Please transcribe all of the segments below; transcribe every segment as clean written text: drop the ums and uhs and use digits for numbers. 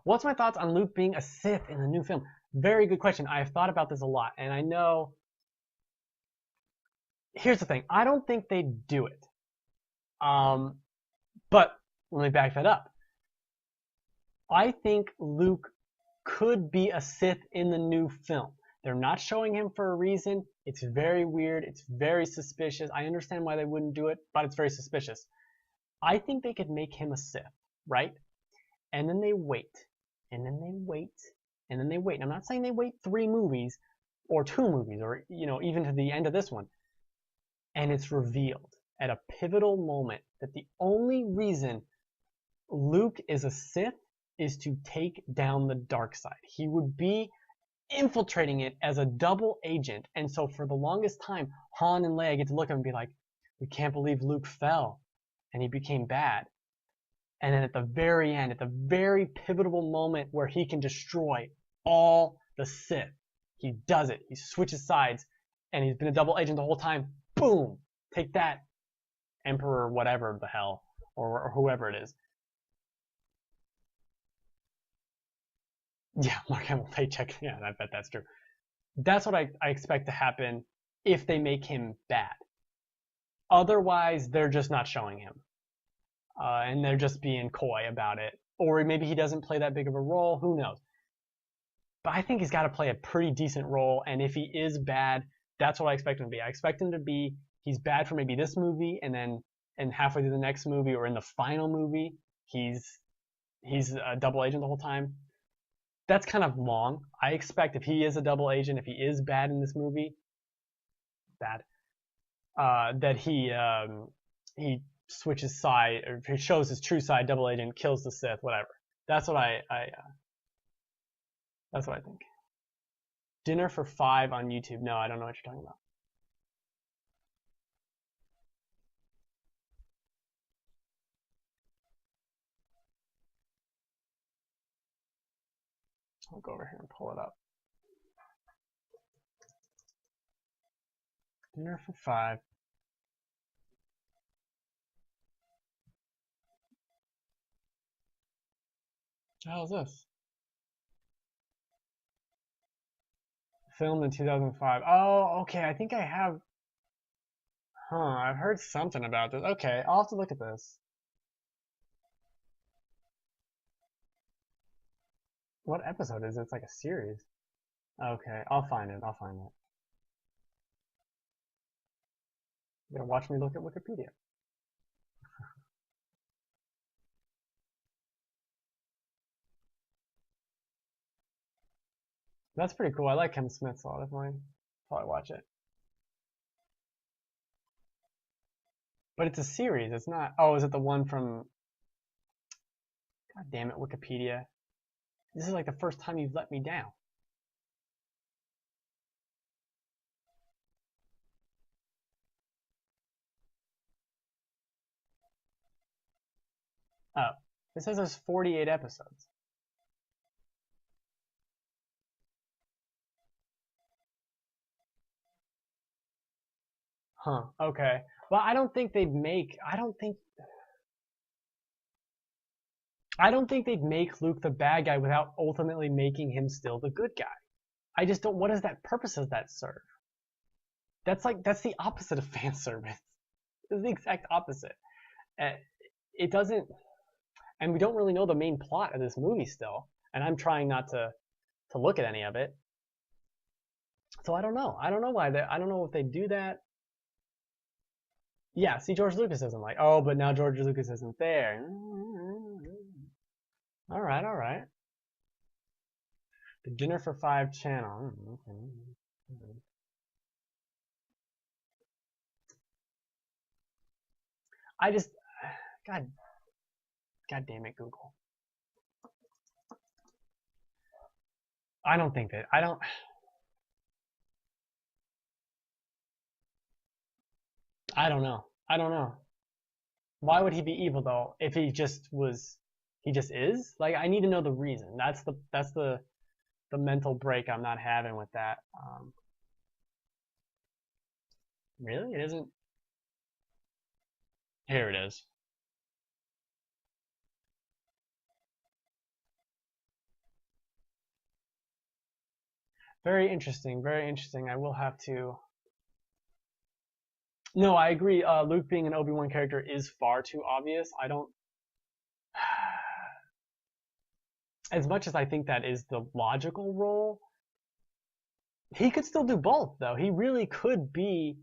What's my thoughts on Luke being a Sith in the new film? Very good question. I've thought about this a lot, and I know. Here's the thing. I don't think they'd do it. Um, but let me back that up. I think Luke could be a Sith in the new film. They're not showing him for a reason. It's very weird. It's very suspicious. I understand why they wouldn't do it, but it's very suspicious. I think they could make him a Sith, right? And then they wait. And then they wait. And then they wait. And I'm not saying they wait 3 movies or 2 movies or, even to the end of this one. And it's revealed at a pivotal moment that the only reason Luke is a Sith is to take down the dark side. He would be infiltrating it as a double agent. And so for the longest time, Han and Leia get to look at him and be like, we can't believe Luke fell and he became bad. And then at the very end, at the very pivotal moment where he can destroy all the Sith, he does it. He switches sides and he's been a double agent the whole time. Boom! Take that, Emperor whatever the hell, or whoever it is. Yeah, Mark Hamill paycheck. Yeah, I bet that's true. That's what I expect to happen if they make him bad. Otherwise, they're just not showing him. And they're just being coy about it. Or maybe he doesn't play that big of a role. Who knows? But I think he's got to play a pretty decent role. And if he is bad, that's what I expect him to be. I expect him to be, he's bad for maybe this movie, and then halfway through the next movie or in the final movie, he's a double agent the whole time. That's kind of long. I expect if he is a double agent, if he is bad in this movie, that he switches side, or he shows his true side, double agent, kills the Sith, whatever. That's what that's what I think. Dinner for 5 on YouTube. No, I don't know what you're talking about. I'll go over here and pull it up. Dinner for 5. What the hell is this? Filmed in 2005. Oh, okay. I think I have. I've heard something about this. Okay, I'll have to look at this. What episode is it? It's like a series. Okay, I'll find it. You're gonna watch me look at Wikipedia. That's pretty cool. I like Kevin Smith, so I'll definitely probably watch it. But it's a series. It's not. Oh, is it the one from? God damn it, Wikipedia. This is like the first time you've let me down. Oh, it says there's 48 episodes. Huh, okay. Well, I don't think they'd make, I don't think they'd make Luke the bad guy without ultimately making him still the good guy. I just don't, what is that purpose does that serve? That's the opposite of fan service. It's the exact opposite. It doesn't, and we don't really know the main plot of this movie still, and I'm trying not to look at any of it. So I don't know. I don't know why I don't know if they do that. Yeah, see, George Lucas isn't like, oh, but now George Lucas isn't there. All right. The Dinner for 5 channel. I just, God damn it, Google. I don't think that, I don't know. Why would he be evil though? If he just was, he just is? Like, I need to know the reason. That's the mental break I'm not having with that. Really? It isn't? Here it is. Very interesting. Very interesting. I will have to. No, I agree. Luke being an Obi-Wan character is far too obvious. I don't. As much as I think that is the logical role, he could still do both, though. He really could be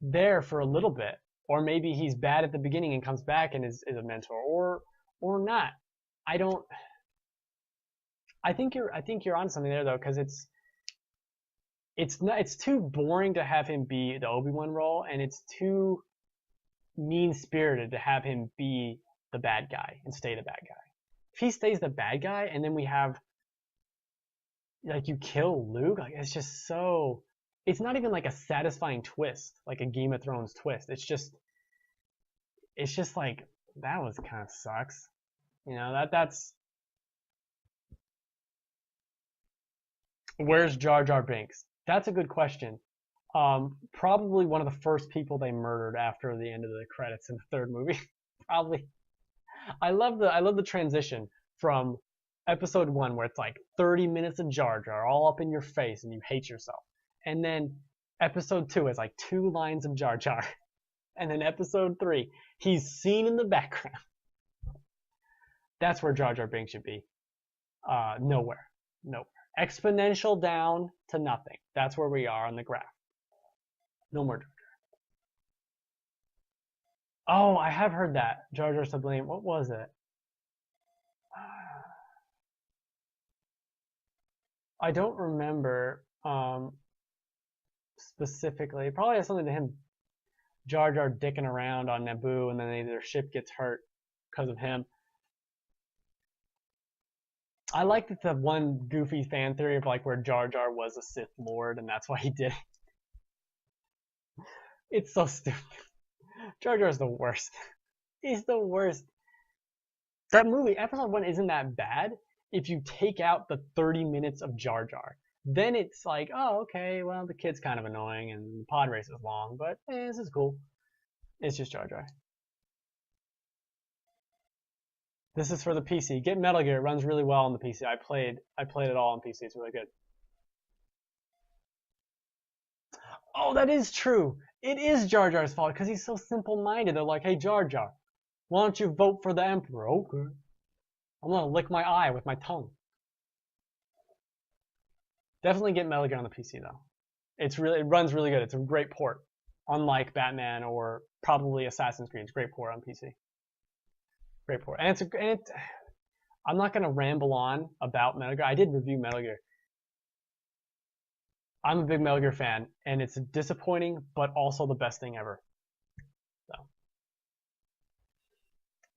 there for a little bit, or maybe he's bad at the beginning and comes back and is a mentor, or not. I don't. I think you're on something there though, because it's too boring to have him be the Obi-Wan role, and it's too mean-spirited to have him be the bad guy and stay the bad guy. If he stays the bad guy, and then we have like you kill Luke, like it's just so. It's not even like a satisfying twist, like a Game of Thrones twist. It's just like that was kind of sucks. You know that's. Where's Jar Jar Binks? That's a good question. Probably one of the first people they murdered after the end of the credits in the third movie. Probably. I love the transition from episode 1 where it's like 30 minutes of Jar Jar all up in your face and you hate yourself. And then episode 2 is like 2 lines of Jar Jar. And then episode 3, he's seen in the background. That's where Jar Jar Binks should be. Nowhere. Exponential down to nothing. That's where we are on the graph. No more Jar Jar. Oh, I have heard that. Jar Jar's to blame. What was it? I don't remember specifically. It probably has something to him. Jar Jar dicking around on Naboo, and then their ship gets hurt because of him. I like that the one goofy fan theory of like where Jar Jar was a Sith Lord, and that's why he did it. It's so stupid. Jar Jar's the worst. He's the worst. That movie, episode 1, isn't that bad if you take out the 30 minutes of Jar Jar. Then it's like, oh, okay, well, the kid's kind of annoying and the pod race is long, but this is cool. It's just Jar Jar. This is for the PC. Get Metal Gear. It runs really well on the PC. I played it all on PC. It's really good. Oh, that is true. It is Jar Jar's fault because he's so simple-minded. They're like, hey, Jar Jar, why don't you vote for the Emperor? Okay. I'm gonna lick my eye with my tongue. Definitely get Metal Gear on the PC though. It runs really good. It's a great port, unlike Batman or probably Assassin's Creed. It's a great port on PC. Great port, and I'm not gonna ramble on about Metal Gear. I did review Metal Gear. I'm a big Metal Gear fan, and it's disappointing, but also the best thing ever. So,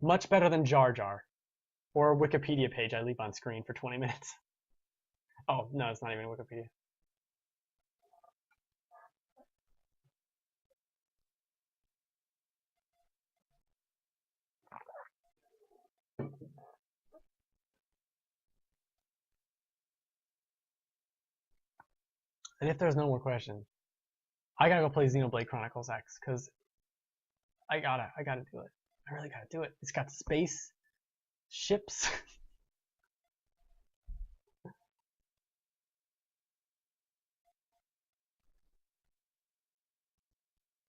much better than Jar Jar, or a Wikipedia page I leave on screen for 20 minutes. Oh, no, it's not even Wikipedia. And if there's no more questions, I gotta go play Xenoblade Chronicles X, because I gotta do it. I really gotta do it. It's got space, ships.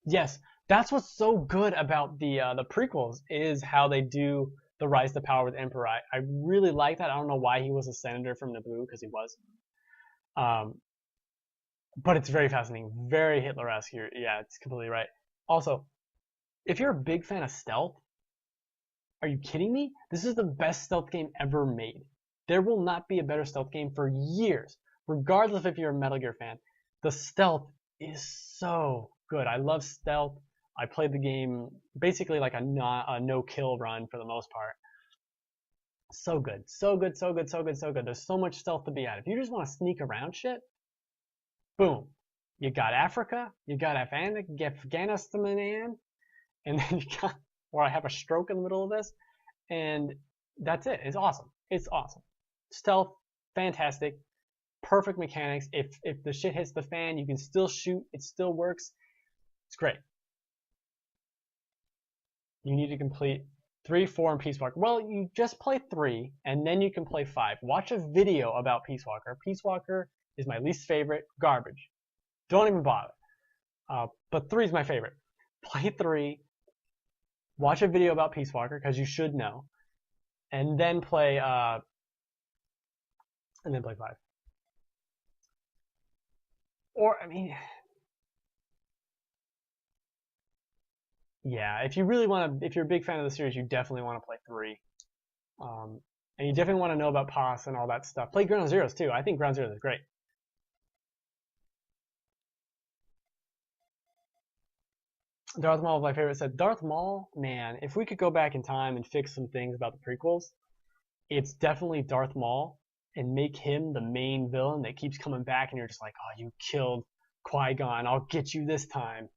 Yes, that's what's so good about the prequels is how they do the rise to power with Emperor. I really like that. I don't know why he was a senator from Naboo, because he was. But it's very fascinating, very Hitler-esque here. Yeah, it's completely right. Also, if you're a big fan of stealth, are you kidding me? This is the best stealth game ever made. There will not be a better stealth game for years, regardless if you're a Metal Gear fan. The stealth is so good. I love stealth. I played the game basically like a no-kill run for the most part. So good, so good, so good, so good, so good. There's so much stealth to be had. If you just want to sneak around shit, boom. You got Africa, you got Afghanistan, and then you got where I have a stroke in the middle of this, and that's it. It's awesome. It's awesome. Stealth, fantastic. Perfect mechanics. If the shit hits the fan, you can still shoot. It still works. It's great. You need to complete 3, 4, and Peace Walker. Well, you just play 3, and then you can play 5. Watch a video about Peace Walker. Peace Walker is my least favorite. Garbage. Don't even bother. But 3 is my favorite. Play 3. Watch a video about Peace Walker because you should know, and then play 5. Or I mean, yeah, if you really want to, if you're a big fan of the series, you definitely want to play 3. And you definitely want to know about POS and all that stuff. Play Ground Zeroes too. I think Ground Zeroes is great. Darth Maul, my favorite, said, Darth Maul, man, if we could go back in time and fix some things about the prequels, it's definitely Darth Maul, and make him the main villain that keeps coming back, and you're just like, oh, you killed Qui-Gon, I'll get you this time.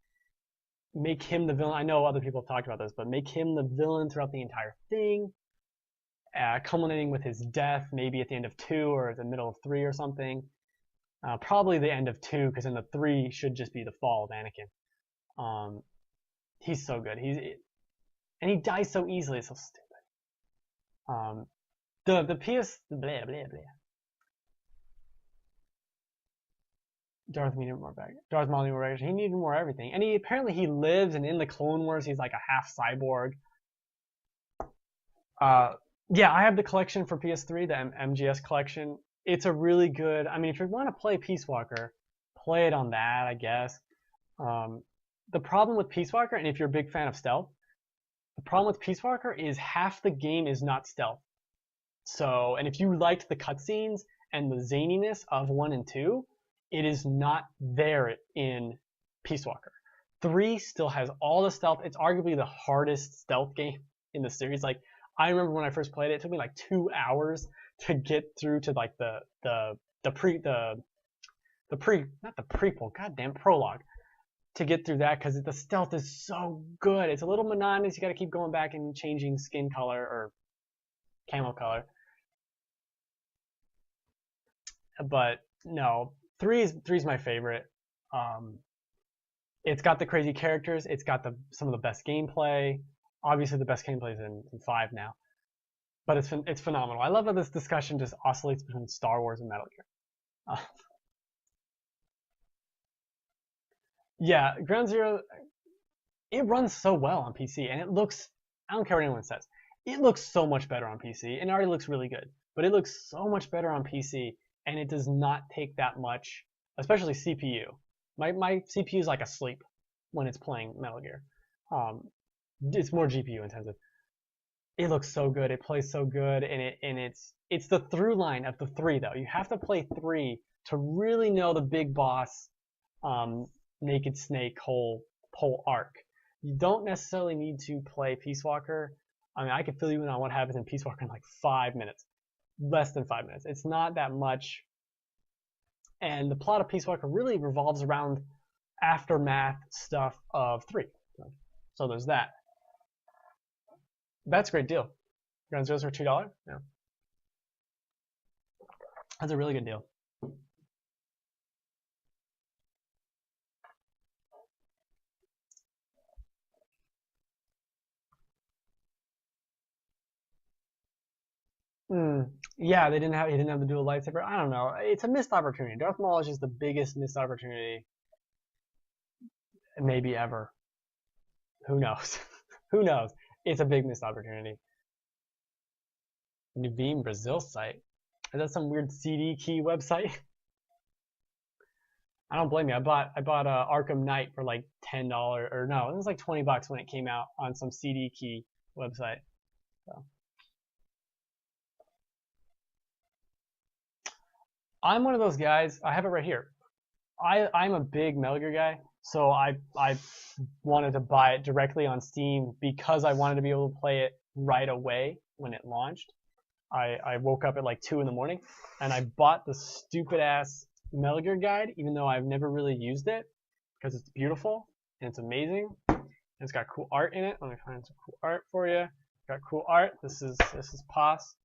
Make him the villain. I know other people have talked about this, but make him the villain throughout the entire thing, culminating with his death, maybe at the end of 2 or at the middle of 3 or something. Probably the end of 2, because in the 3 should just be the fall of Anakin. He's so good. And he dies so easily. It's so stupid. The PS blah blah blah. Darth needed more back. Darth Maul needed more back. He needed more everything. And apparently he lives, and in the Clone Wars he's like a half cyborg. Yeah, I have the collection for PS3, the MGS collection. It's a really good. I mean, if you want to play Peace Walker, play it on that, I guess. The problem with Peace Walker, and if you're a big fan of stealth, the problem with Peace Walker is half the game is not stealth. So, and if you liked the cutscenes and the zaniness of 1 and 2, it is not there in Peace Walker. 3 still has all the stealth. It's arguably the hardest stealth game in the series. Like, I remember when I first played it, it took me like 2 hours to get through to like prologue, to get through that, because the stealth is so good. It's a little monotonous. You got to keep going back and changing skin color or camo color. But no, 3 is my favorite. It's got the crazy characters. It's got some of the best gameplay. Obviously, the best gameplay is in 5 now. But it's phenomenal. I love how this discussion just oscillates between Star Wars and Metal Gear. Yeah, Ground Zero, it runs so well on PC, and it looks, I don't care what anyone says, it looks so much better on PC, and it already looks really good, but it looks so much better on PC, and it does not take that much, especially CPU. My CPU is like asleep when it's playing Metal Gear. It's more GPU intensive. It looks so good, it plays so good, and it's the through line of the 3 though. You have to play 3 to really know the big boss Naked Snake whole arc. You don't necessarily need to play Peace Walker. I mean, I can fill you in on what happens in Peace Walker in like 5 minutes. Less than 5 minutes. It's not that much. And the plot of Peace Walker really revolves around aftermath stuff of 3. So there's that. That's a great deal. Ground Zeroes for $2? Yeah. That's a really good deal. Yeah, he didn't have to do a lightsaber. I don't know. It's a missed opportunity. Darth Maul is just the biggest missed opportunity maybe ever. Who knows? Who knows? It's a big missed opportunity. Naveen Brazil site. Is that some weird CD key website? I don't blame you. I bought Arkham Knight for like $10, or no, it was like $20 when it came out on some CD key website. So. I'm one of those guys. I have it right here. I'm a big Metal Gear guy, so I wanted to buy it directly on Steam because I wanted to be able to play it right away when it launched. I woke up at like 2 in the morning and I bought the stupid ass Metal Gear guide, even though I've never really used it, because it's beautiful and it's amazing. And it's got cool art in it. Let me find some cool art for you. It's got cool art. This is POS.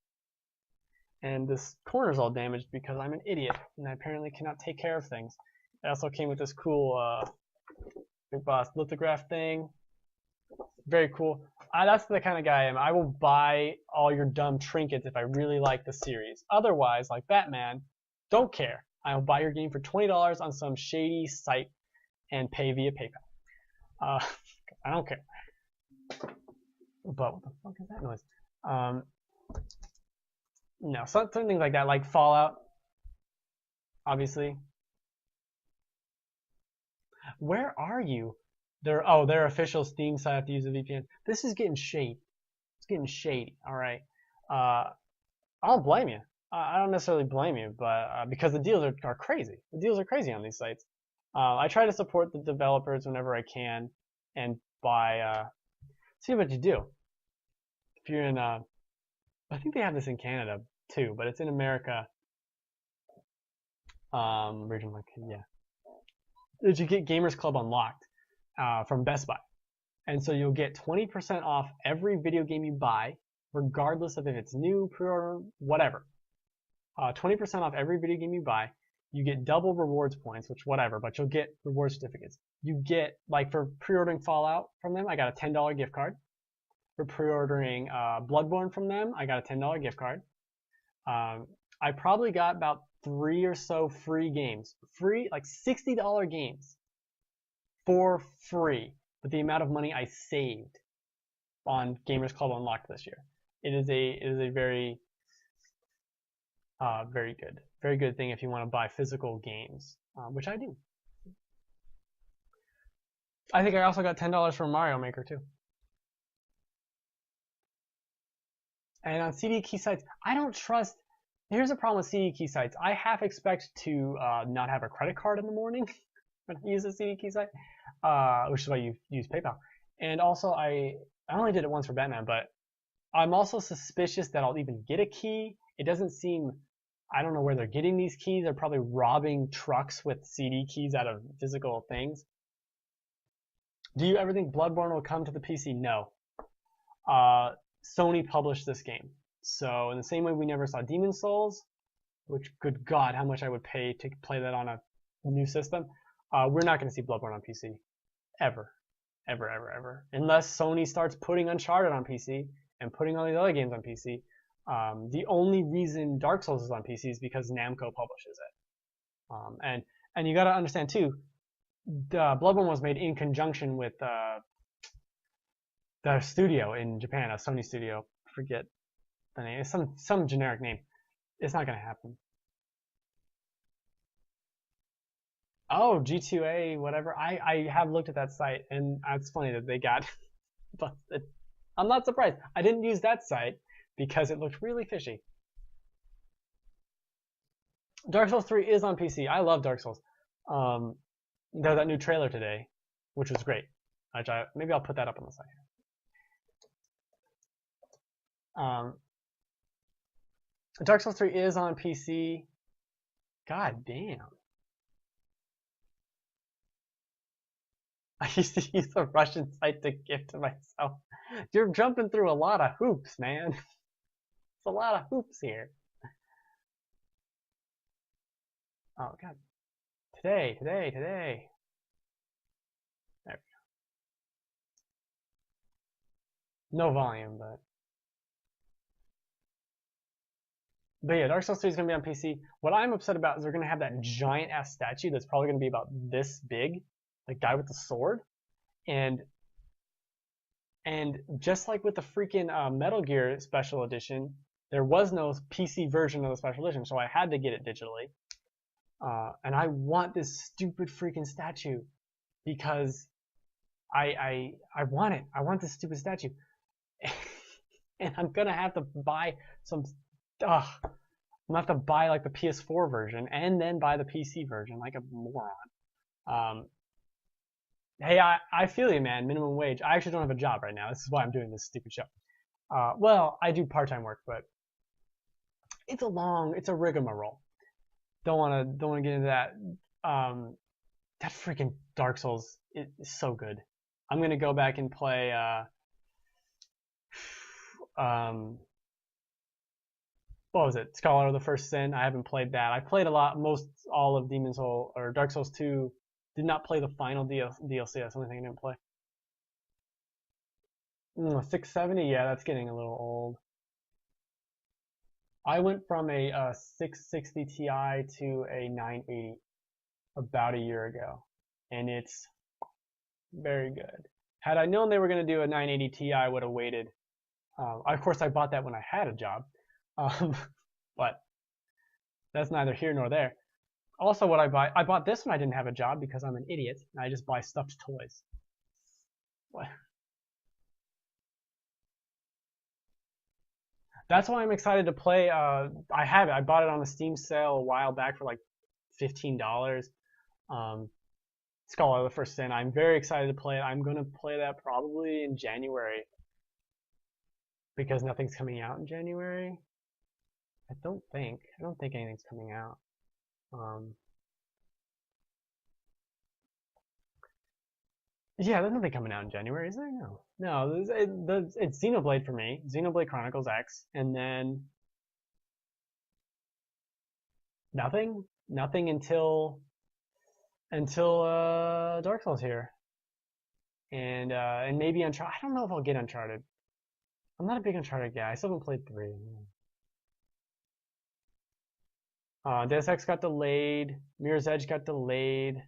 And this corner's all damaged because I'm an idiot and I apparently cannot take care of things. It also came with this cool Big Boss lithograph thing. Very cool. That's the kind of guy I am. I will buy all your dumb trinkets if I really like the series. Otherwise, like Batman, don't care. I'll buy your game for $20 on some shady site and pay via PayPal. I don't care. But what the fuck is that noise? No, certain things like that, like Fallout, obviously. Where are you? Their official Steam site. I have to use a VPN. This is getting shady. It's getting shady. All right. I don't blame you. I don't necessarily blame you, but because the deals are crazy. The deals are crazy on these sites. I try to support the developers whenever I can, and buy. See what you do. If you're in, I think they have this in Canada too, but it's in America. Region like yeah. Is you get Gamers Club Unlocked from Best Buy, and so you'll get 20% off every video game you buy, regardless of if it's new, pre-order, whatever. 20% off every video game you buy. You get double rewards points, which whatever, but you'll get reward certificates. You get, like for pre-ordering Fallout from them, I got a $10 gift card. For pre-ordering Bloodborne from them, I got a $10 gift card. I probably got about 3 or so free games. Free, like $60 games for free. But the amount of money I saved on Gamers Club Unlocked this year. It is a very very good thing if you want to buy physical games, which I do. I think I also got $10 from Mario Maker too. And on CD key sites, I don't trust. Here's the problem with CD key sites. I half expect to not have a credit card in the morning when I use a CD key site, which is why you use PayPal. And also, I only did it once for Batman, but I'm also suspicious that I'll even get a key. It doesn't seem. I don't know where they're getting these keys. They're probably robbing trucks with CD keys out of physical things. Do you ever think Bloodborne will come to the PC? No. Sony published this game. So in the same way we never saw Demon Souls, which, good God, how much I would pay to play that on a new system, we're not going to see Bloodborne on PC. Ever. Ever, ever, ever. Unless Sony starts putting Uncharted on PC and putting all these other games on PC. The only reason Dark Souls is on PC is because Namco publishes it. And you got to understand too, Bloodborne was made in conjunction with the studio in Japan, a Sony studio. Forget the name. It's some generic name. It's not gonna happen. Oh, G2A, whatever. I have looked at that site, and it's funny that they got busted. I'm not surprised. I didn't use that site because it looked really fishy. Dark Souls 3 is on PC. I love Dark Souls. There's that new trailer today, which was great. Maybe I'll put that up on the site. Dark Souls 3 is on PC. God damn. I used to use a Russian site to gift to myself. You're jumping through a lot of hoops, man. It's a lot of hoops here. Oh, God. Today. There we go. No volume, but yeah, Dark Souls 3 is going to be on PC. What I'm upset about is they're going to have that giant ass statue that's probably going to be about this big, like guy with the sword, and just like with the freaking Metal Gear Special Edition, there was no PC version of the Special Edition, so I had to get it digitally. And I want this stupid freaking statue because I want it. I want this stupid statue, and I'm gonna have to buy some. I'm gonna have to buy like the PS4 version and then buy the PC version like a moron. Hey, I feel you, man. Minimum wage. I actually don't have a job right now. This is why I'm doing this stupid show. Well, I do part-time work, but it's a rigmarole. Don't wanna get into that. That freaking Dark Souls is so good. I'm gonna go back and play. What was it? Scholar of the First Sin. I haven't played that. I played all of Demon's Soul or Dark Souls 2. Did not play the final DLC. That's the only thing I didn't play. 670. Yeah, that's getting a little old. I went from a 660 Ti to a 980 about a year ago, and it's very good. Had I known they were going to do a 980 Ti, I would have waited. Of course, I bought that when I had a job, um, but that's neither here nor there. Also, what I bought this when I didn't have a job because I'm an idiot and I just buy stuffed toys. What? That's why I'm excited to play. I have it. I bought it on a Steam sale a while back for like $15. Scholar of the First Sin. I'm very excited to play it. I'm gonna play that probably in January because nothing's coming out in January. I don't think anything's coming out. Yeah, there's nothing coming out in January, is there? No, it's Xenoblade for me. Xenoblade Chronicles X, and then nothing until Dark Souls here, and maybe Uncharted. I don't know if I'll get Uncharted. I'm not a big Uncharted guy. I still haven't played 3. Deus Ex got delayed. Mirror's Edge got delayed.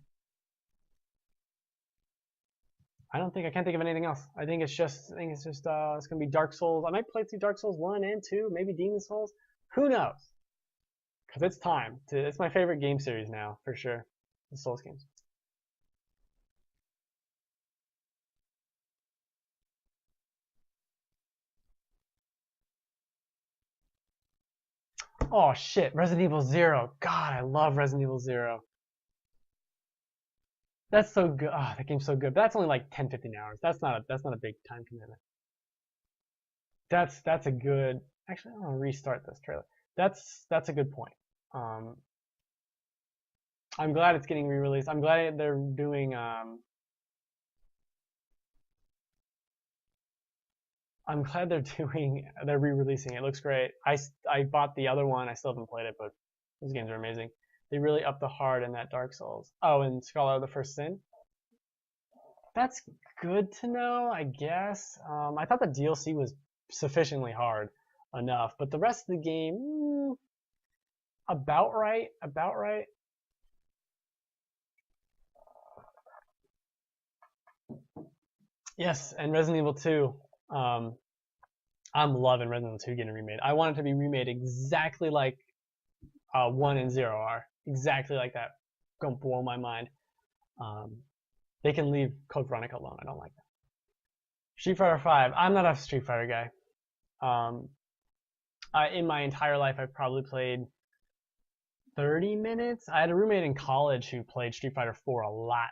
I can't think of anything else. I think it's gonna be Dark Souls. I might play through Dark Souls 1 and 2, maybe Demon Souls. Who knows? Because it's time. It's my favorite game series now, for sure. The Souls games. Oh shit, Resident Evil 0. God, I love Resident Evil 0. That's so good. Oh, that game's so good. But that's only like 10, 15 hours. That's not a big time commitment. That's a good. Actually, I'm gonna restart this trailer. That's a good point. I'm glad it's getting re-released. I'm glad they're doing. I'm glad they're re-releasing it. It looks great. I bought the other one. I still haven't played it, but those games are amazing. They really upped the hard in that Dark Souls. Oh, and Scholar of the First Sin. That's good to know, I guess. I thought the DLC was sufficiently hard enough, but the rest of the game, about right. Yes, and Resident Evil 2. I'm loving Resident Evil 2 getting remade. I want it to be remade exactly like 1 and 0 are. Exactly like that. Gonna blow my mind. They can leave Code Veronica alone. I don't like that. Street Fighter 5. I'm not a Street Fighter guy. In my entire life, I've probably played 30 minutes. I had a roommate in college who played Street Fighter 4 a lot.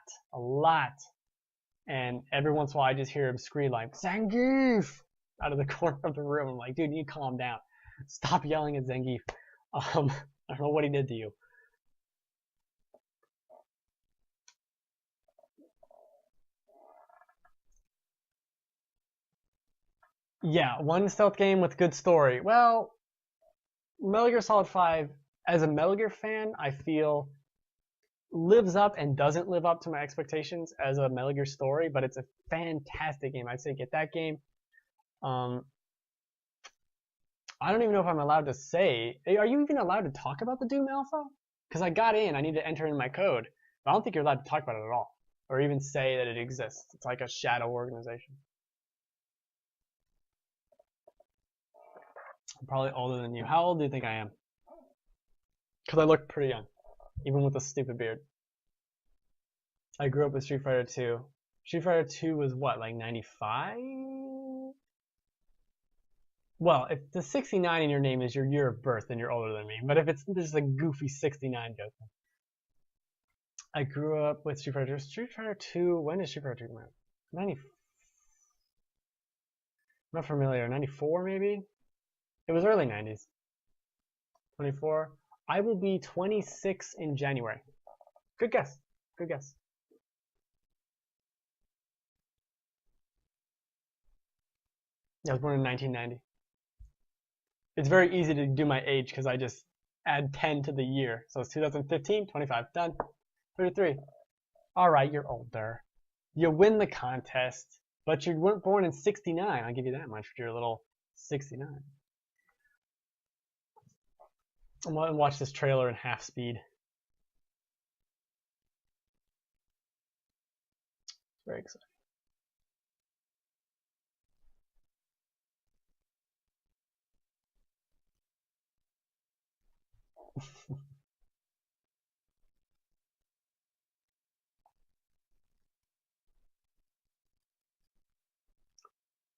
And every once in a while, I just hear him scream like, Zangief! Out of the corner of the room. I'm like, dude, you calm down. Stop yelling at Zangief. I don't know what he did to you. Yeah, one stealth game with good story. Well, Metal Gear Solid 5, as a Metal Gear fan, I feel lives up and doesn't live up to my expectations as a Metal Gear story, but it's a fantastic game. I'd say get that game. I don't even know if I'm allowed to say. Are you even allowed to talk about the Doom Alpha? Because I got in, I need to enter in my code. But I don't think you're allowed to talk about it at all, or even say that it exists. It's like a shadow organization. I'm probably older than you. How old do you think I am? Because I look pretty young, even with a stupid beard. I grew up with Street Fighter 2. Street Fighter 2 was what, like 95? Well, if the 69 in your name is your year of birth, then you're older than me. But if it's just a goofy 69 joke. I grew up with Street Fighter 2. Street Fighter 2, when did Street Fighter 2 come out? 90. I'm not familiar. 94 maybe? It was early 90s. 24. I will be 26 in January. Good guess. Good guess. I was born in 1990. It's very easy to do my age because I just add 10 to the year. So it's 2015, 25, done. 33. All right, you're older. You win the contest, but you weren't born in 69. I'll give you that much for your little 69. I'm gonna watch this trailer in half speed. Very exciting.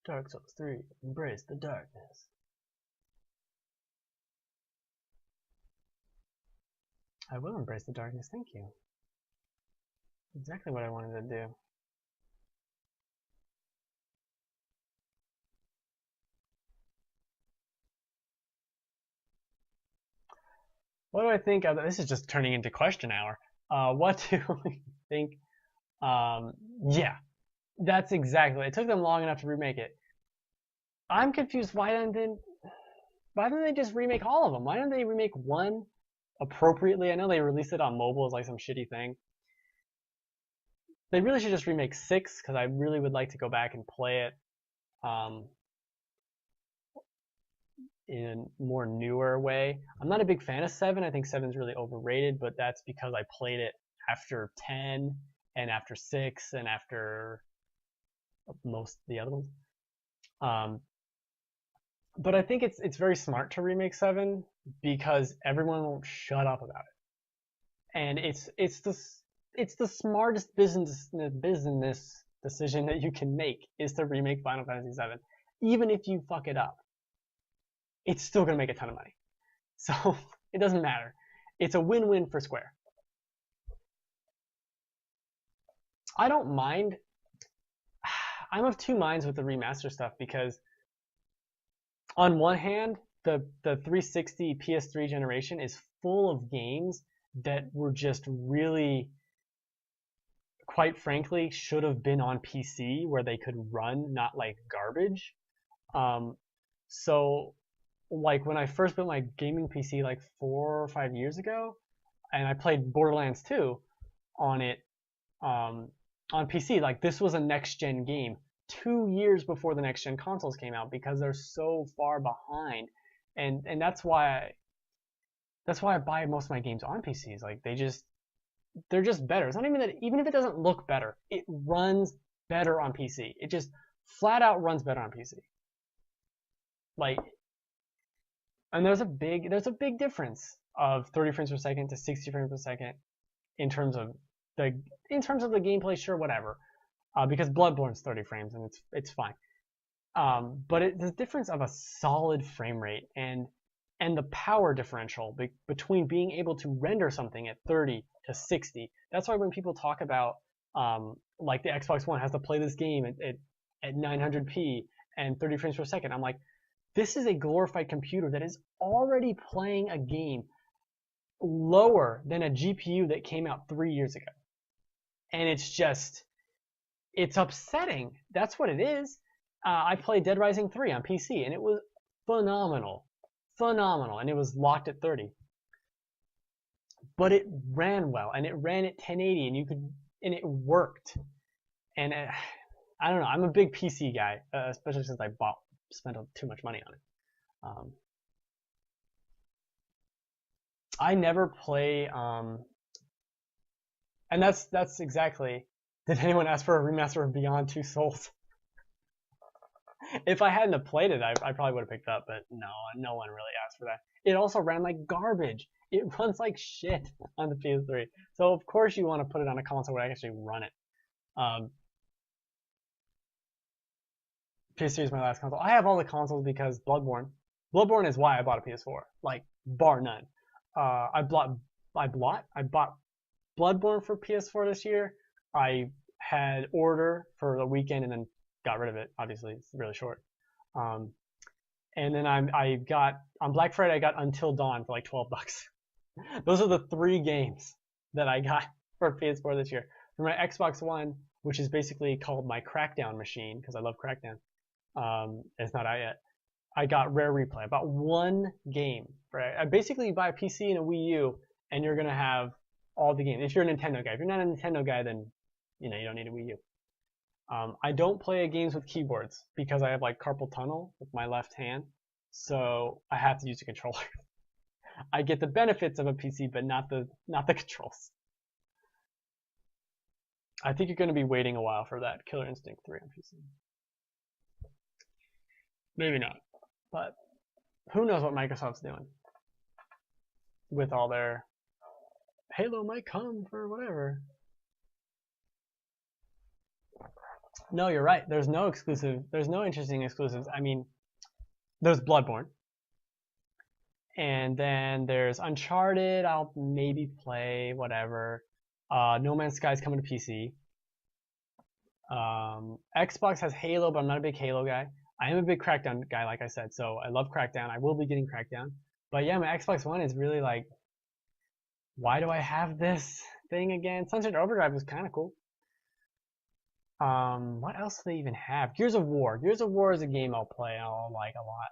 Dark Souls 3, embrace the darkness. I will embrace the darkness, thank you. Exactly what I wanted to do. What do I think of this? Is just turning into question hour. What do we think? Yeah, that's exactly. It took them long enough to remake it. I'm confused. Why didn't they just remake all of them? Why didn't they remake one appropriately? I know they released it on mobile as like some shitty thing. They really should just remake 6 because I really would like to go back and play it in a more newer way. I'm not a big fan of 7. I think 7's really overrated, but that's because I played it after 10 and after 6 and after most of the other ones. But I think it's very smart to remake 7 because everyone won't shut up about it, and it's the smartest business decision that you can make is to remake Final Fantasy 7. Even if you fuck it up, it's still gonna make a ton of money, so it doesn't matter. It's a win-win for Square. I don't mind. I'm of two minds with the remaster stuff because on one hand, the 360 PS3 generation is full of games that were just really, quite frankly, should have been on PC where they could run not like garbage. So like when I first built my gaming PC like 4 or 5 years ago, and I played Borderlands 2 on it on PC, like this was a next gen game 2 years before the next gen consoles came out because they're so far behind, and that's why I buy most of my games on PCs. Like they're just better. It's not even that. Even if it doesn't look better, it runs better on PC. It just flat out runs better on PC. Like, and there's a big difference of 30 frames per second to 60 frames per second in terms of the gameplay. Sure, whatever. Because Bloodborne's 30 frames and it's fine. But the difference of a solid frame rate and the power differential between being able to render something at 30 to 60. That's why when people talk about like the Xbox One has to play this game at 900p and 30 frames per second, I'm like, this is a glorified computer that is already playing a game lower than a GPU that came out 3 years ago. And it's upsetting. That's what it is. I played Dead Rising 3 on PC and it was phenomenal, and it was locked at 30. But it ran well, and it ran at 1080, and it worked. And I don't know. I'm a big PC guy, especially since I spent too much money on it. I never play, and that's exactly. Did anyone ask for a remaster of Beyond Two Souls? If I hadn't have played it, I probably would have picked it up, but no one really asked for that. It also ran like garbage. It runs like shit on the PS3. So of course you want to put it on a console where I actually run it. PS3 is my last console. I have all the consoles because Bloodborne. Bloodborne is why I bought a PS4, like bar none. I bought Bloodborne for PS4 this year. I had Order for the weekend and then got rid of it. Obviously, it's really short. And then I got on Black Friday. I got Until Dawn for like $12. Those are the 3 games that I got for PS4 this year. For my Xbox One, which is basically called my Crackdown machine because I love Crackdown. It's not out yet. I got Rare Replay. I bought 1 game. Right? I basically buy a PC and a Wii U, and you're gonna have all the games. If you're a Nintendo guy, if you're not a Nintendo guy, then you don't need a Wii U. I don't play games with keyboards because I have like carpal tunnel with my left hand, so I have to use a controller. I get the benefits of a PC, but not the controls. I think you're going to be waiting a while for that Killer Instinct 3 on PC. Maybe not, but who knows what Microsoft's doing with all their Halo might come for whatever. No, you're right. There's no exclusive. There's no interesting exclusives. I mean, there's Bloodborne. And then there's Uncharted. I'll maybe play, whatever. No Man's Sky is coming to PC. Xbox has Halo, but I'm not a big Halo guy. I am a big Crackdown guy, like I said, so I love Crackdown. I will be getting Crackdown. But yeah, my Xbox One is really like, why do I have this thing again? Sunset Overdrive was kind of cool. What else do they even have? Gears of War. Gears of War is a game I'll play and I'll like a lot.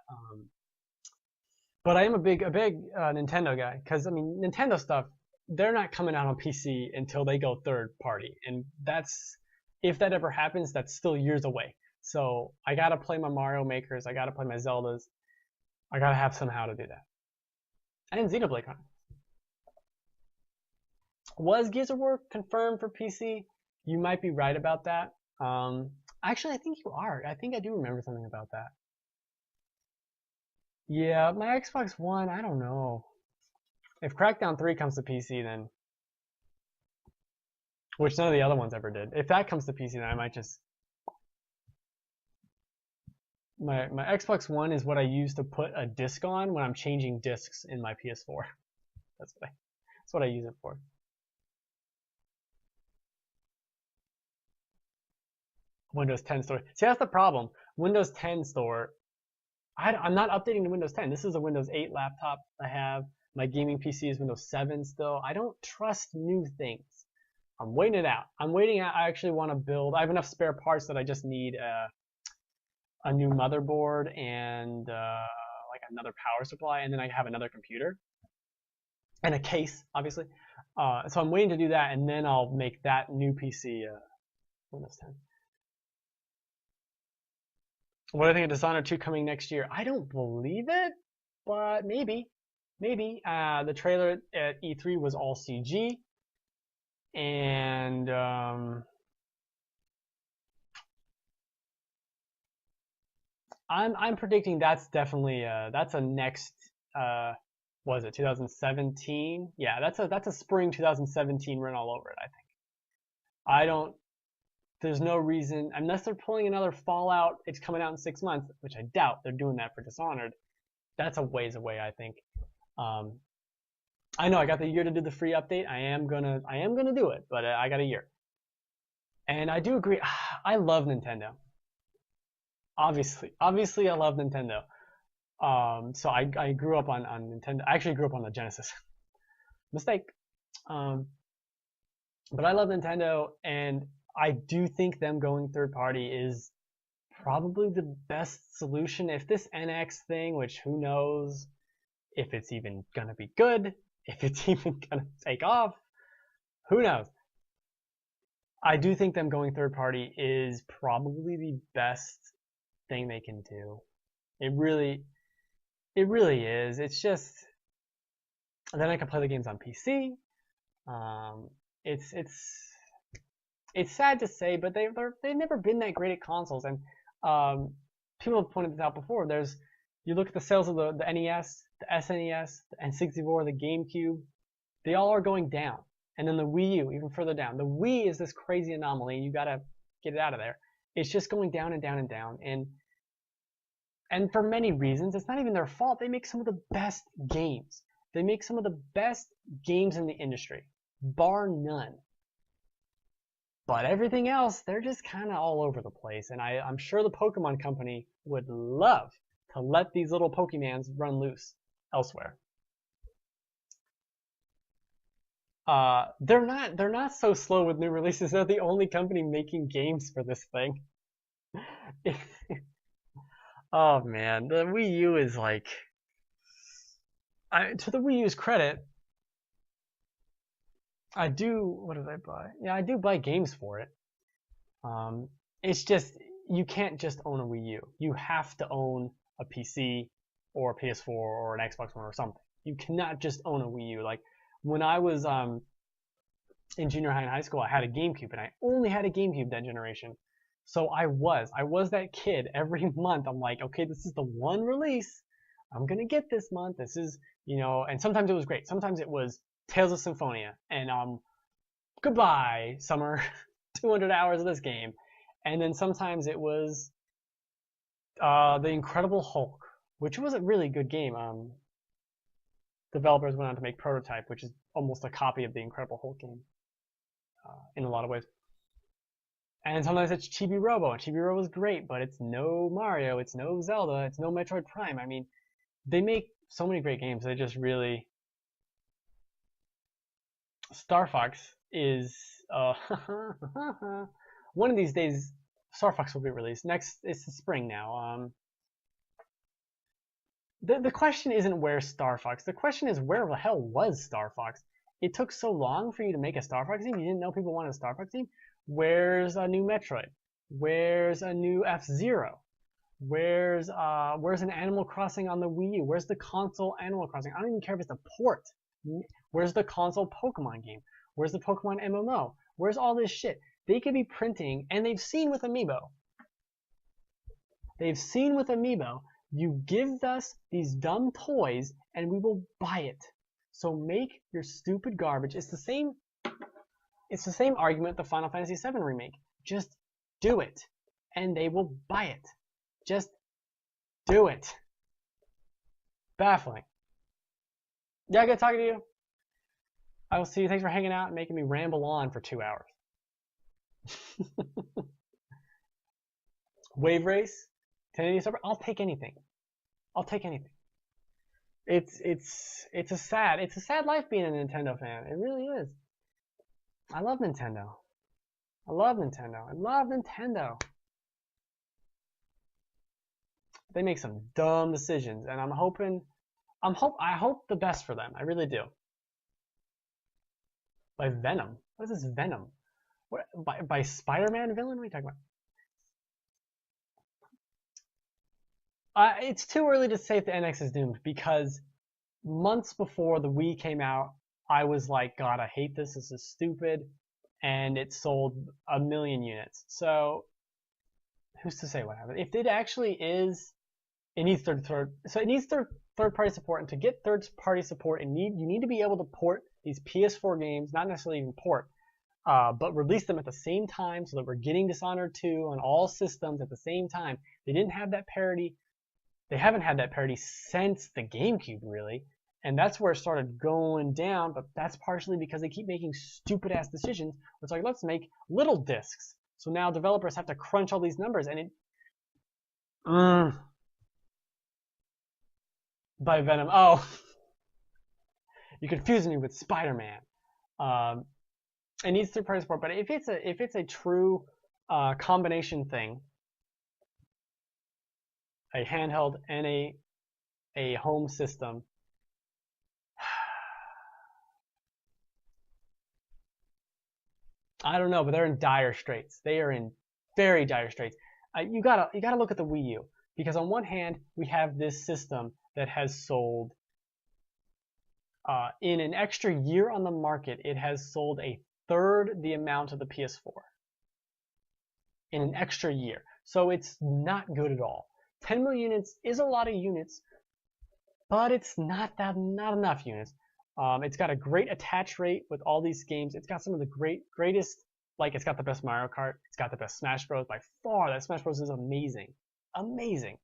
But I am a big Nintendo guy, because I mean, Nintendo stuff, they're not coming out on PC until they go third party, and that's, if that ever happens, that's still years away. So I gotta play my Mario Makers, I gotta play my Zeldas, I gotta have somehow to do that. And Xenoblade Chronicles. Was Gears of War confirmed for PC? You might be right about that. Actually, I think you are. I think I do remember something about that. Yeah, my Xbox One, I don't know. If Crackdown 3 comes to PC, then, which none of the other ones ever did, if that comes to PC, then I might just, my Xbox One is what I use to put a disc on when I'm changing discs in my PS4. That's what I use it for. Windows 10 store. See, that's the problem. Windows 10 store, I'm not updating to Windows 10. This is a Windows 8 laptop I have. My gaming PC is Windows 7 still. I don't trust new things. I'm waiting it out. I actually want to build. I have enough spare parts that I just need a new motherboard and like another power supply, and then I have another computer and a case, obviously. So I'm waiting to do that, and then I'll make that new PC Windows 10. What do I think of Dishonored 2 coming next year? I don't believe it, but maybe. Maybe. The trailer at E3 was all CG. And I'm predicting that's definitely that's a next was it 2017? Yeah, that's a spring 2017 run all over it, I think. There's no reason, unless they're pulling another Fallout, it's coming out in 6 months, which I doubt they're doing that for Dishonored. That's a ways away, I think. I know I got the year to do the free update. I am gonna do it, but I got a year. And I do agree. I love Nintendo. Obviously, I love Nintendo. So I grew up on Nintendo. I actually grew up on the Genesis. Mistake. But I love Nintendo, and I do think them going third party is probably the best solution. If this NX thing, which who knows if it's even gonna be good, if it's even gonna take off, who knows? I do think them going third party is probably the best thing they can do. It really is. It's just, then I can play the games on PC. It's sad to say, but they've never been that great at consoles. And people have pointed this out before. You look at the sales of the NES, the SNES, the N64, the GameCube. They all are going down. And then the Wii U, even further down. The Wii is this crazy anomaly. You gotta get it out of there. It's just going down and down and down. And for many reasons, it's not even their fault. They make some of the best games. They make some of the best games in the industry, bar none. But everything else, they're just kind of all over the place. And I'm sure the Pokemon Company would love to let these little Pokemans run loose elsewhere. They're not so slow with new releases. They're the only company making games for this thing. Oh man, the Wii U is like, to the Wii U's credit, what did I buy? Yeah, I do buy games for it. It's just, you can't just own a Wii U. You have to own a PC or a PS4 or an Xbox One or something. You cannot just own a Wii U. Like when I was in junior high and high school, I had a GameCube, and I only had a GameCube that generation. So I was that kid. Every month, I'm like, okay, this is the one release I'm gonna get this month. This is, and sometimes it was great. Sometimes it was Tales of Symphonia, and goodbye summer, 200 hours of this game. And then sometimes it was The Incredible Hulk, which was a really good game. Developers went on to make Prototype, which is almost a copy of the Incredible Hulk game in a lot of ways. And sometimes it's Chibi Robo, and Chibi Robo is great, but it's no Mario, it's no Zelda, it's no Metroid Prime. I mean, they make so many great games. They just really... Star Fox is... one of these days, Star Fox will be released. Next, it's the spring now. The question isn't where's Star Fox. The question is where the hell was Star Fox? It took so long for you to make a Star Fox game. You didn't know people wanted a Star Fox game. Where's a new Metroid? Where's a new F-Zero? Where's an Animal Crossing on the Wii U? Where's the console Animal Crossing? I don't even care if it's a port. Where's the console Pokemon game? Where's the Pokemon MMO? Where's all this shit? They could be printing, and they've seen with Amiibo. You give us these dumb toys, and we will buy it. So make your stupid garbage. It's the same argument the Final Fantasy VII remake. Just do it, and they will buy it. Just do it. Baffling. Yeah, good talking to you. I will see you. Thanks for hanging out and making me ramble on for 2 hours. Wave Race, 1080 server. I'll take anything. It's a sad life being a Nintendo fan. It really is. I love Nintendo. They make some dumb decisions, and I hope the best for them. I really do. By Venom. What is this Venom? What, by Spider-Man villain? What are you talking about? It's too early to say if the NX is doomed, because months before the Wii came out, I was like, God, I hate this. This is stupid. And it sold 1 million units. So who's to say what happened? If it actually is, it needs third-party support. And to get third-party support, you need to be able to port these PS4 games, not necessarily even port, but release them at the same time so that we're getting Dishonored 2 on all systems at the same time. They didn't have that parity. They haven't had that parity since the GameCube, really. And that's where it started going down, but that's partially because they keep making stupid-ass decisions. It's like, let's make little discs. So now developers have to crunch all these numbers, and it... By Venom. Oh! You're confusing me with Spider-Man. It needs third-party support, but if it's a true combination thing, a handheld and a home system, I don't know, but they're in dire straits. They are in very dire straits. You gotta look at the Wii U, because on one hand we have this system that has sold in an extra year on the market, it has sold a third the amount of the PS4 in an extra year. So it's not good at all. 10 million units is a lot of units, but it's not enough units. It's got a great attach rate with all these games. It's got some of the greatest, like it's got the best Mario Kart. It's got the best Smash Bros. By far. That Smash Bros. Is amazing. Amazing.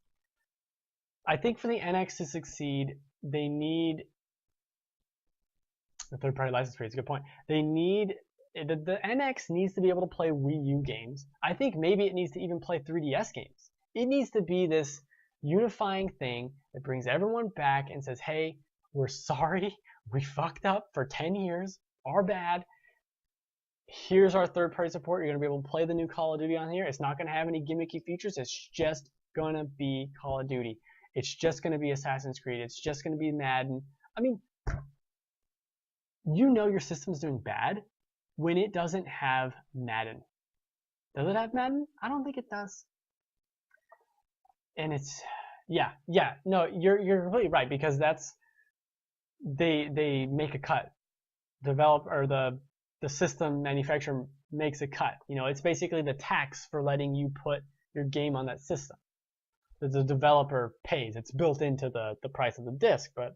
I think for the NX to succeed, they need the third-party license fee. It's a good point. They need the NX needs to be able to play Wii U games. I think maybe it needs to even play 3DS games. It needs to be this unifying thing that brings everyone back and says, hey, we're sorry. We fucked up for 10 years. Our bad. Here's our third-party support. You're going to be able to play the new Call of Duty on here. It's not going to have any gimmicky features. It's just going to be Call of Duty. It's just going to be Assassin's Creed. It's just going to be Madden. I mean, you know your system's doing bad when it doesn't have Madden. Does it have Madden? I don't think it does. And it's, no, you're completely right, because that's they make a cut. The system manufacturer makes a cut. You know, it's basically the tax for letting you put your game on that system. The developer pays. It's built into the price of the disc, but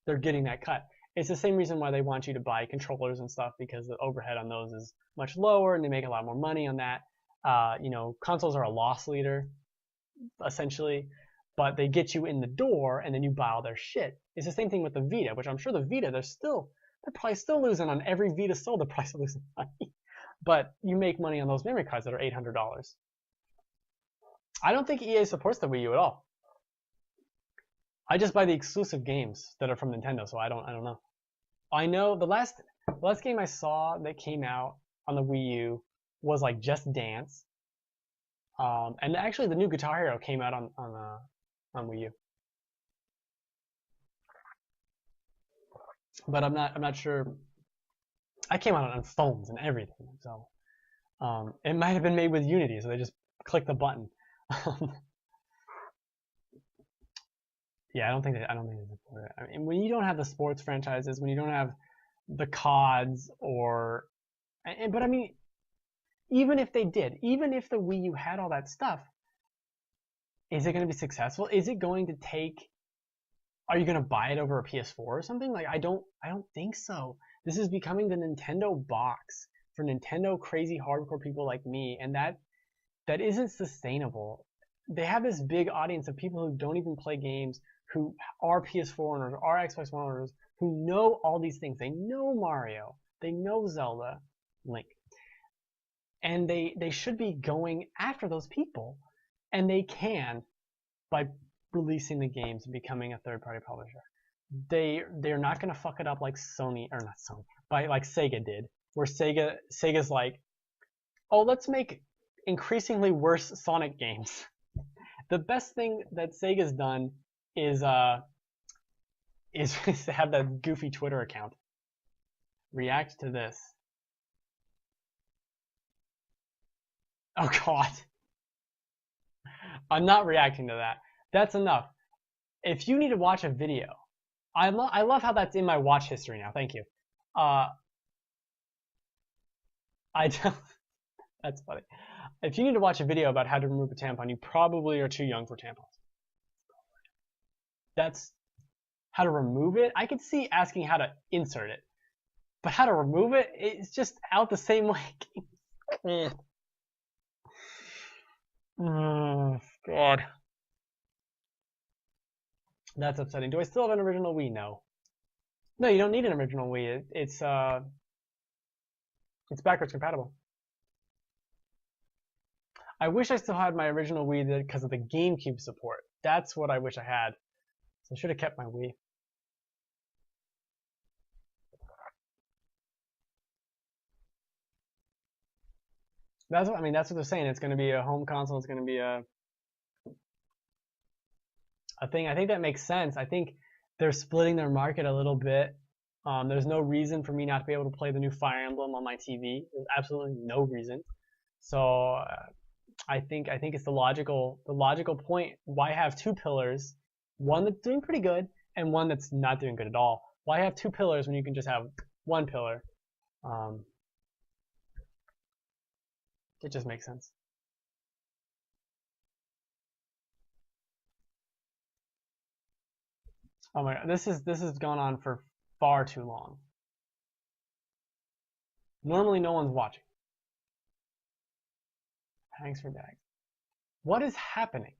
they're getting that cut. It's the same reason why they want you to buy controllers and stuff, because the overhead on those is much lower and they make a lot more money on that. You know, consoles are a loss leader, essentially, but they get you in the door and then you buy all their shit. It's the same thing with the Vita, which I'm sure the Vita, they're probably still losing on every Vita sold, they're probably still losing money. But you make money on those memory cards that are $800. I don't think EA supports the Wii U at all. I just buy the exclusive games that are from Nintendo, so I don't know. I know the last game I saw that came out on the Wii U was like Just Dance. And actually the new Guitar Hero came out on Wii U. But I'm not sure. I came out on phones and everything, so it might have been made with Unity, so they just click the button. Yeah, I don't think they support it. I mean, when you don't have the sports franchises, when you don't have the CODs but I mean, even if they did, even if the Wii U had all that stuff, is it going to be successful? Is it going to take? Are you going to buy it over a PS4 or something? Like, I don't think so. This is becoming the Nintendo box for Nintendo crazy hardcore people like me, and that isn't sustainable. They have this big audience of people who don't even play games, who are PS4 owners, are Xbox One owners, who know all these things. They know Mario, they know Zelda, Link, and they should be going after those people, and they can by releasing the games and becoming a third-party publisher. They're not going to fuck it up like Sony, or not Sony, like Sega did, where Sega's like, oh, let's make increasingly worse Sonic games. The best thing that Sega's done is to have that goofy Twitter account. React to this. Oh God. I'm not reacting to that. That's enough. If you need to watch a video, I love how that's in my watch history now. Thank you. I don't. That's funny. If you need to watch a video about how to remove a tampon, you probably are too young for tampons. That's how to remove it. I could see asking how to insert it, but how to remove it, it's just out the same way. Oh, God. That's upsetting. Do I still have an original Wii? No. No, you don't need an original Wii. It's backwards compatible. I wish I still had my original Wii because of the GameCube support. That's what I wish I had. So I should have kept my Wii. That's what they're saying. It's going to be a home console. It's going to be a thing. I think that makes sense. I think they're splitting their market a little bit. There's no reason for me not to be able to play the new Fire Emblem on my TV. There's absolutely no reason. So I think it's the logical point. Why have two pillars, one that's doing pretty good and one that's not doing good at all? Why have two pillars when you can just have one pillar? It just makes sense. Oh my God, this has gone on for far too long. Normally no one's watching. Thanks for that. What is happening?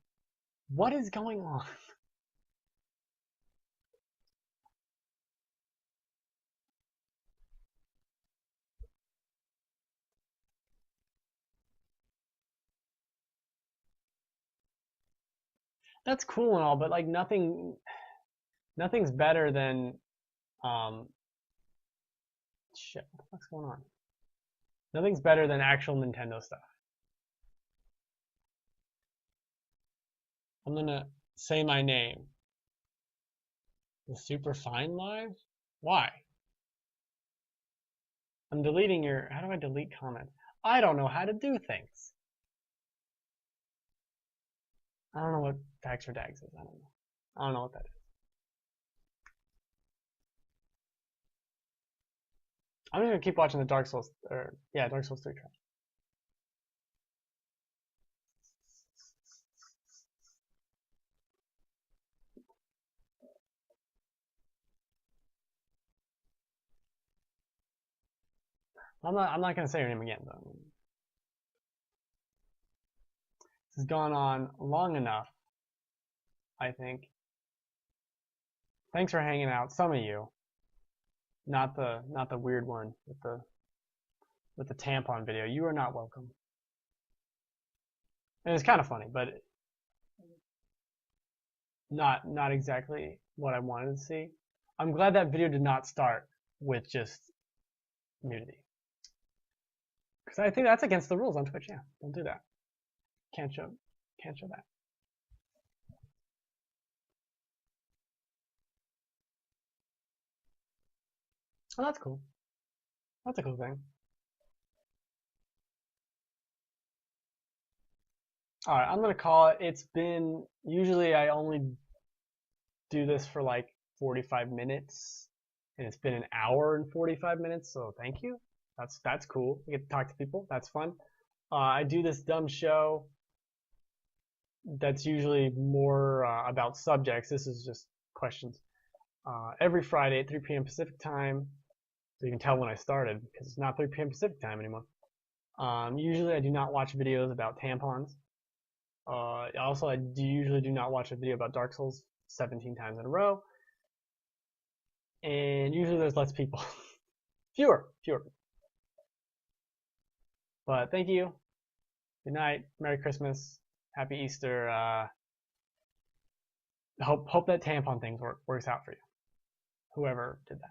What is going on? That's cool and all, but like nothing's better than shit. What the fuck's going on? Nothing's better than actual Nintendo stuff. I'm gonna say my name. The Super Fine Live? Why? I'm deleting your. How do I delete comments? I don't know how to do things. I don't know what tags for dags is. I don't know what that is. I'm just gonna keep watching the Dark Souls, or yeah, Dark Souls 3 trailer. I'm not gonna say your name again though. This has gone on long enough, I think. Thanks for hanging out, some of you. Not the weird one with the tampon video. You are not welcome. And it's kind of funny, but not exactly what I wanted to see. I'm glad that video did not start with just nudity. Because I think that's against the rules on Twitch. Yeah, don't do that. Can't show that. Oh, that's cool. That's a cool thing. Alright, I'm gonna call it. It's been, usually I only do this for like 45 minutes, and it's been an hour and 45 minutes, so thank you. That's cool. I get to talk to people. That's fun. I do this dumb show that's usually more about subjects. This is just questions. Every Friday at 3 p.m. Pacific time. So you can tell when I started, because it's not 3 p.m. Pacific time anymore. Usually I do not watch videos about tampons. Also, I usually do not watch a video about Dark Souls 17 times in a row. And usually there's less people. Fewer. But thank you. Good night. Merry Christmas. Happy Easter. Hope that tampon thing works out for you. Whoever did that.